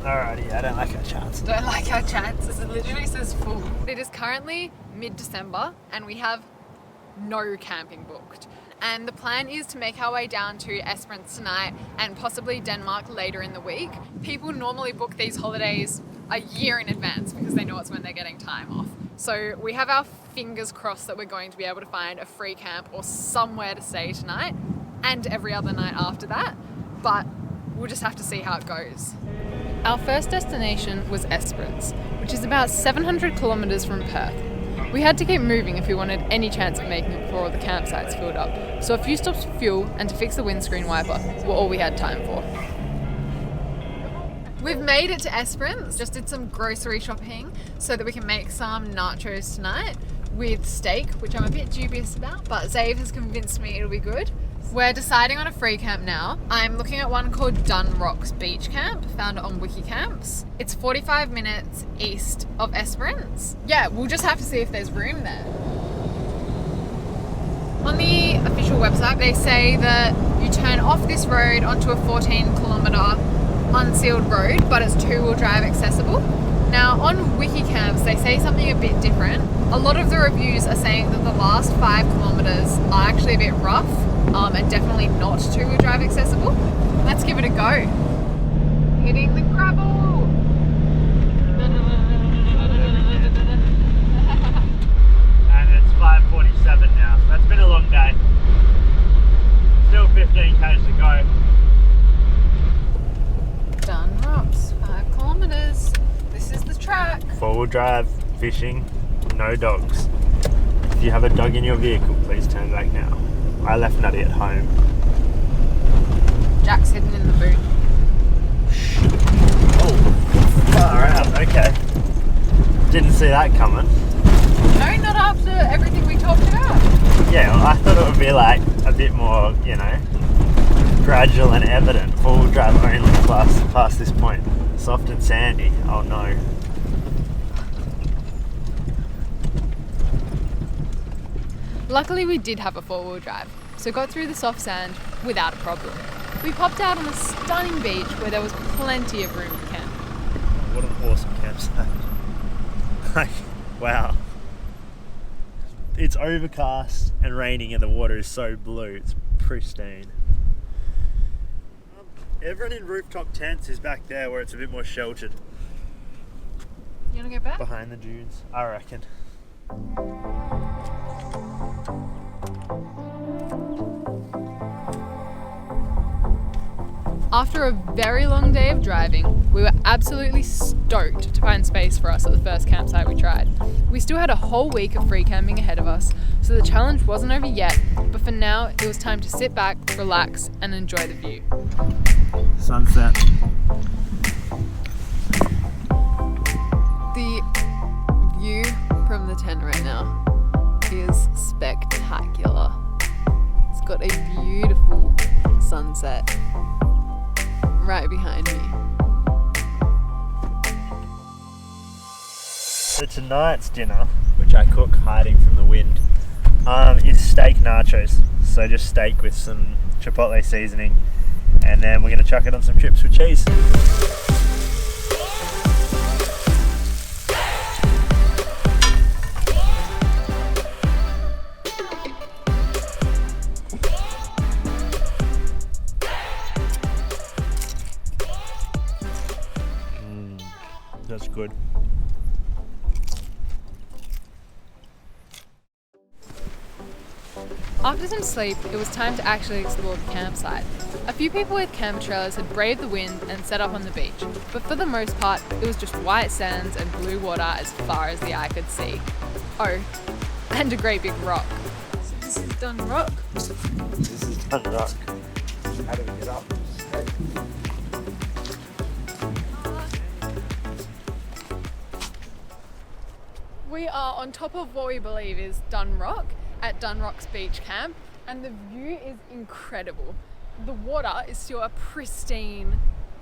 Alrighty, I don't like our chances. Don't like our chances. It literally says full. It is currently mid-December and we have no camping booked. And the plan is to make our way down to Esperance tonight and possibly Denmark later in the week. People normally book these holidays a year in advance because they know it's when they're getting time off. So we have our fingers crossed that we're going to be able to find a free camp or somewhere to stay tonight and every other night after that. But we'll just have to see how it goes. Our first destination was Esperance, which is about 700 kilometres from Perth. We had to keep moving if we wanted any chance of making it before all the campsites filled up, so a few stops for fuel and to fix the windscreen wiper were all we had time for. We've made it to Esperance, just did some grocery shopping so that we can make some nachos tonight with steak, which I'm a bit dubious about, but Zave has convinced me it'll be good. We're deciding on a free camp now. I'm looking at one called Dunrocks Beach Camp, found on Quaggi Camps. It's 45 minutes east of Esperance. Yeah, we'll just have to see if there's room there. On the official website, they say that you turn off this road onto a 14-kilometre unsealed road, but it's two-wheel drive accessible. Now, on Quaggi Camps, they say something a bit different. A lot of the reviews are saying that the last 5 kilometres are actually a bit rough, and definitely not two-wheel drive accessible. Let's give it a go. Hitting the gravel. And it's 5:47 now, so that's been a long day. Still 15 k's to go. Dunrocks, 5 kilometres. This is the track. 4-wheel drive, fishing, no dogs. If you have a dog in your vehicle, please turn back now. I left Nutty at home. Jack's hidden in the boot. Oh, far out, okay. Didn't see that coming. No, not after everything we talked about. Yeah, well, I thought it would be like a bit more, you know, gradual and evident. 4-wheel drive only past this point. Soft and sandy, oh no. Luckily we did have a 4-wheel drive, so got through the soft sand without a problem. We popped out on a stunning beach where there was plenty of room to camp. What an awesome campsite. Like, wow. It's overcast and raining and the water is so blue, it's pristine. Everyone in rooftop tents is back there where it's a bit more sheltered. You wanna go back? Behind the dunes, I reckon. After a very long day of driving, we were absolutely stoked to find space for us at the first campsite we tried. We still had a whole week of free camping ahead of us, so the challenge wasn't over yet, but for now it was time to sit back, relax, and enjoy the view. Sunset. The view from the tent right now is spectacular. It's got a beautiful sunset right behind me. So tonight's dinner, which I cook hiding from the wind, is steak nachos. So just steak with some chipotle seasoning, and then we're going to chuck it on some chips with cheese. That's good. After some sleep, it was time to actually explore the campsite. A few people with camper trailers had braved the wind and set up on the beach, but for the most part, it was just white sands and blue water as far as the eye could see. Oh, and a great big rock. So this is Dunrock. This is Dunrock. How do we get up? We are on top of what we believe is Dunrock at Dunrocks Beach Camp, and the view is incredible. The water is still a pristine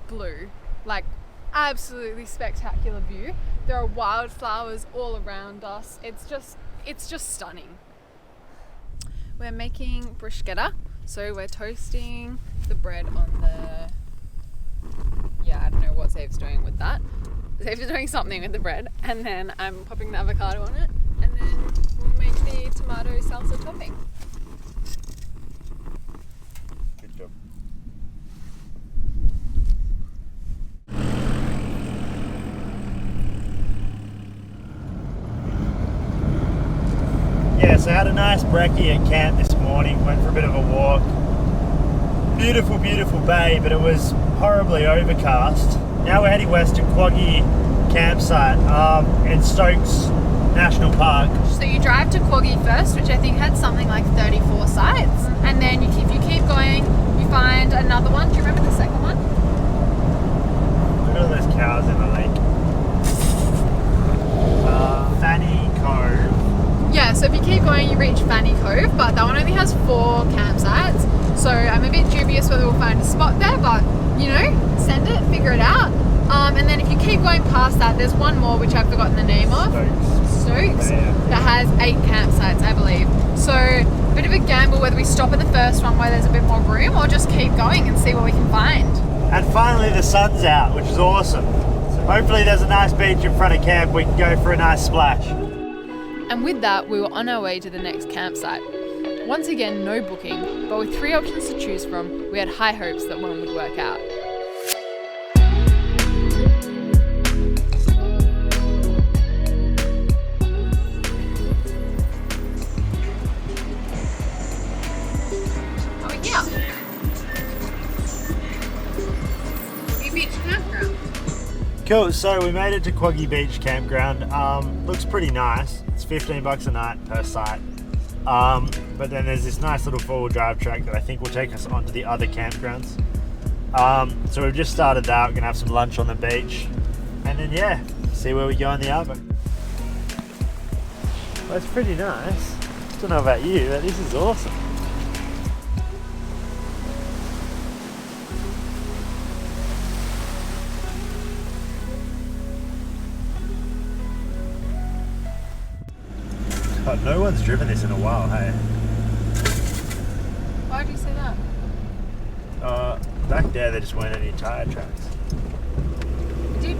blue, like absolutely spectacular view. There are wildflowers all around us. It's just stunning. We're making bruschetta, so we're toasting the bread on the, I don't know what's Dave's doing with that. Dave's doing something with the bread, and then I'm popping the avocado on it, and then we'll make the tomato salsa topping. Good job. Yeah, so I had a nice brekkie at camp this morning, went for a bit of a walk. Beautiful, beautiful bay, but it was horribly overcast. Now we're heading west to Quaggi Campsite in Stokes National Park. So you drive to Quaggi first, which I think had something like 34 sites, and then if you keep going, you find another one. Do you remember the second one? Look at all those cows in the lake. Fanny Cove. Yeah, so if you keep going, you reach Fanny Cove, but that one only has 4 campsites. So I'm a bit dubious whether we'll find a spot there, but you know, send it, figure it out. And then if you keep going past that, there's one more which I've forgotten the name of. Stokes. Yeah. That has 8 campsites, I believe. So a bit of a gamble whether we stop at the first one where there's a bit more room or just keep going and see what we can find. And finally the sun's out, which is awesome. So hopefully there's a nice beach in front of camp. We can go for a nice splash. And with that, we were on our way to the next campsite. Once again, no booking, but with 3 options to choose from, we had high hopes that one would work out. Oh yeah. Quaggi Beach Campground. Cool, so we made it to Quaggi Beach Campground. Looks pretty nice. It's $15 a night per site. But then there's this nice little 4-wheel drive track that I think will take us onto the other campgrounds. So we've just started that. We're gonna have some lunch on the beach, and then yeah, see where we go in the Arvo. Well, it's pretty nice. Don't know about you, but this is awesome. God, no one's driven this in a while, hey? Why do you say that? Back there, there just weren't any tyre tracks. Dude,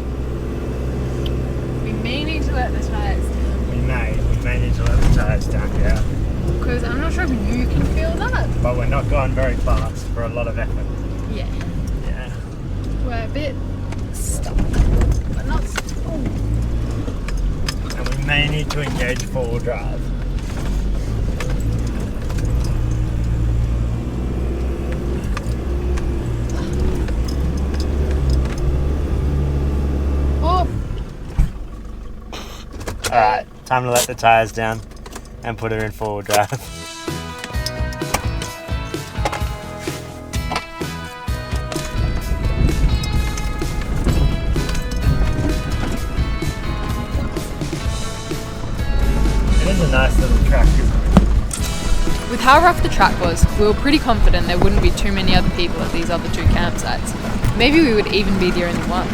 we may need to let the tyres down. We may need to let the tyres down, yeah. Because I'm not sure if you can feel that. But we're not going very fast for a lot of effort. Yeah. Yeah. We're a bit stuck. But not stuck. And we may need to engage 4-wheel drive. Oh! Alright, time to let the tyres down and put her in 4-wheel drive. It is a nice little track, isn't it? With how rough the track was, we were pretty confident there wouldn't be too many other people at these other 2 campsites. Maybe we would even be the only ones.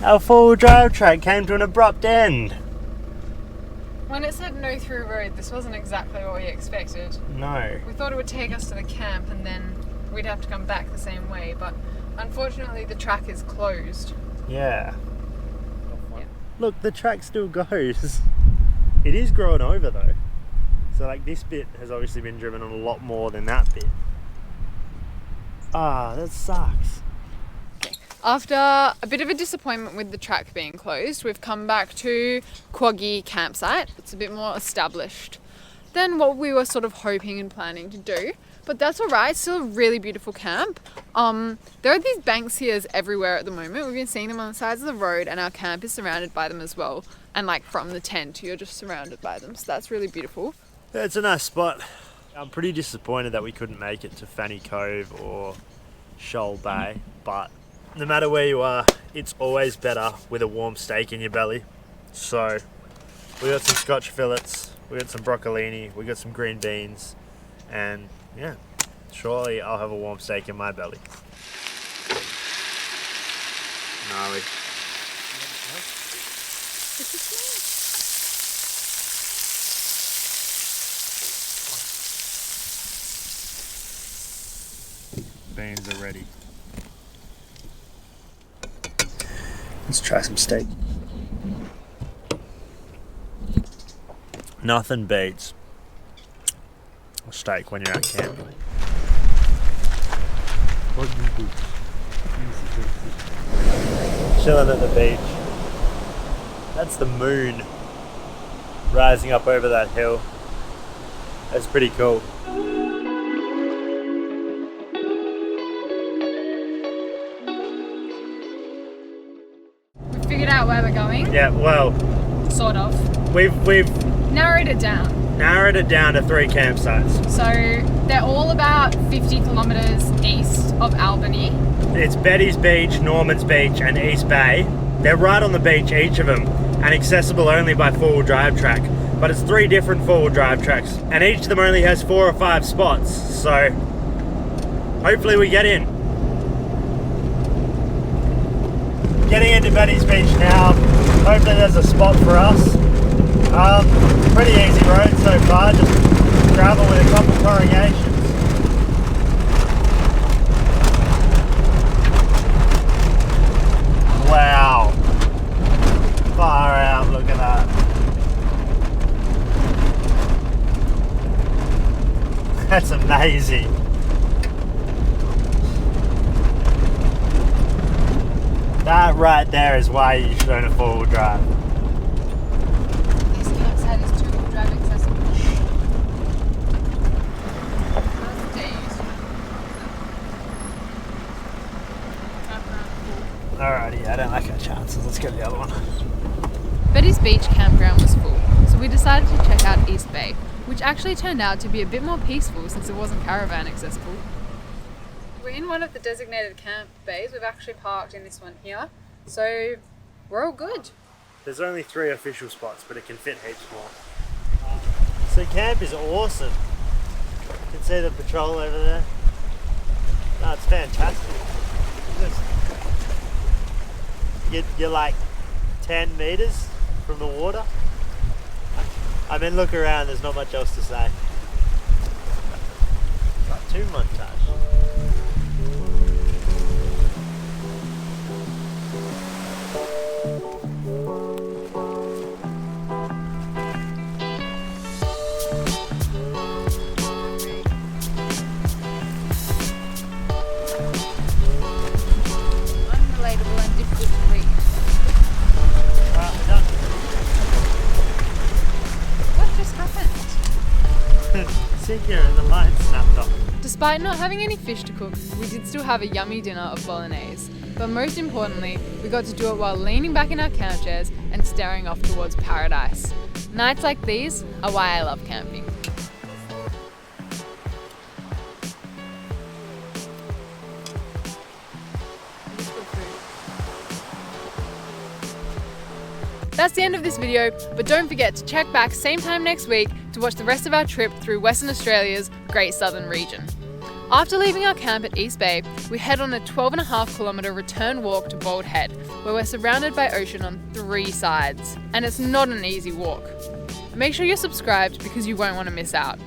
Our 4-wheel drive track came to an abrupt end. When it said no through road, this wasn't exactly what we expected. No. We thought it would take us to the camp and then we'd have to come back the same way, but unfortunately the track is closed. Yeah. Yeah. Look, the track still goes. It is growing over though. So like this bit has obviously been driven on a lot more than that bit. Ah, that sucks. After a bit of a disappointment with the track being closed, we've come back to Quaggi Campsite. It's a bit more established than what we were sort of hoping and planning to do. But that's all right, it's still a really beautiful camp. There are these banksias everywhere at the moment. We've been seeing them on the sides of the road and our camp is surrounded by them as well. And like from the tent, you're just surrounded by them. So that's really beautiful. Yeah, it's a nice spot. I'm pretty disappointed that we couldn't make it to Fanny Cove or Shoal Bay, but no matter where you are, it's always better with a warm steak in your belly. So we got some scotch fillets, we got some broccolini, we got some green beans, and yeah, surely I'll have a warm steak in my belly. Gnarly. beans are ready. Let's try some steak. Nothing beats a steak when you're out camping. Chilling at the beach. That's the moon rising up over that hill. That's pretty cool. We figured out where we're going. Yeah, well, Sort of. we've Narrowed it down. narrowed it down to 3 campsites. So they're all about 50 kilometres east of Albany. It's Betty's Beach, Norman's Beach, and East Bay. They're right on the beach, each of them, and accessible only by 4-wheel drive track. But it's 3 different 4-wheel drive tracks, and each of them only has 4 or 5 spots. So hopefully we get in. Getting into Betty's Beach now. Hopefully there's a spot for us. Pretty easy road so far, just gravel with a couple corrugations. Wow. Far out, look at that. That's amazing. That right there is why you should own a 4-wheel drive. This campsite is 2-wheel drive accessible. Alrighty, I don't like our chances. Let's go to the other one. Betty's Beach campground was full, so we decided to check out East Bay, which actually turned out to be a bit more peaceful since it wasn't caravan accessible. We're in one of the designated camp bays. We've actually parked in this one here, so we're all good. There's only 3 official spots, but it can fit heaps more. So camp is awesome. You can see the patrol over there. No, it's fantastic. You're like 10 meters from the water. I mean, look around, there's not much else to say. Not too montage. Unrelatable and difficult to read. We're done. What just happened? Sit here and the light snapped off. Despite not having any fish to cook, we did still have a yummy dinner of bolognese. But most importantly, we got to do it while leaning back in our camp chairs and staring off towards paradise. Nights like these are why I love camping. That's the end of this video, but don't forget to check back same time next week to watch the rest of our trip through Western Australia's Great Southern Region. After leaving our camp at East Bay, we head on a 12.5 kilometre return walk to Bald Head, where we're surrounded by ocean on 3 sides. And it's not an easy walk. Make sure you're subscribed because you won't want to miss out.